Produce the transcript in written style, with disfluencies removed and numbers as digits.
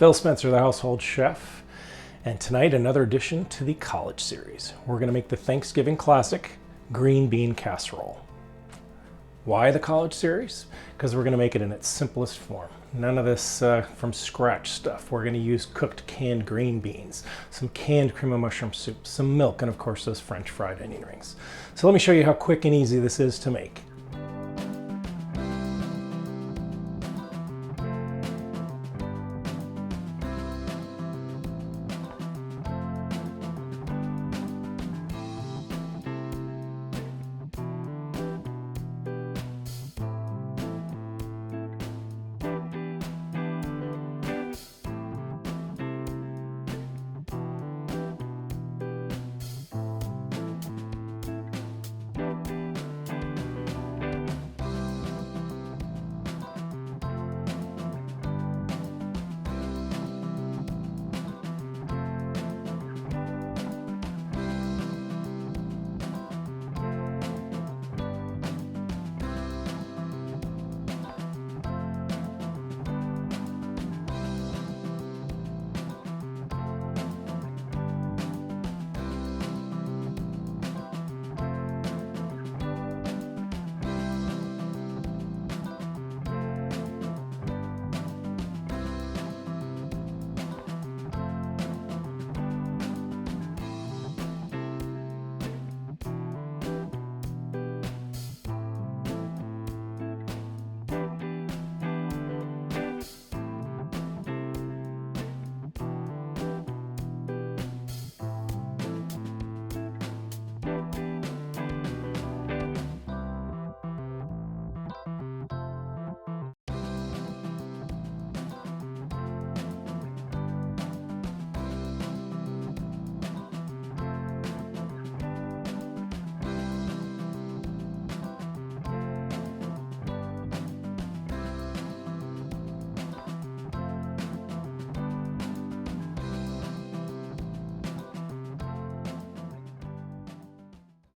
Phil Spencer, the household chef, and tonight another addition to the college series. We're going to make the Thanksgiving classic, Green Bean Casserole. Why the college series? Because we're going to make it in its simplest form. None of this from scratch stuff. We're going to use cooked canned green beans, some canned cream of mushroom soup, some milk, and of course those French fried onion rings. So let me show you how quick and easy this is to make.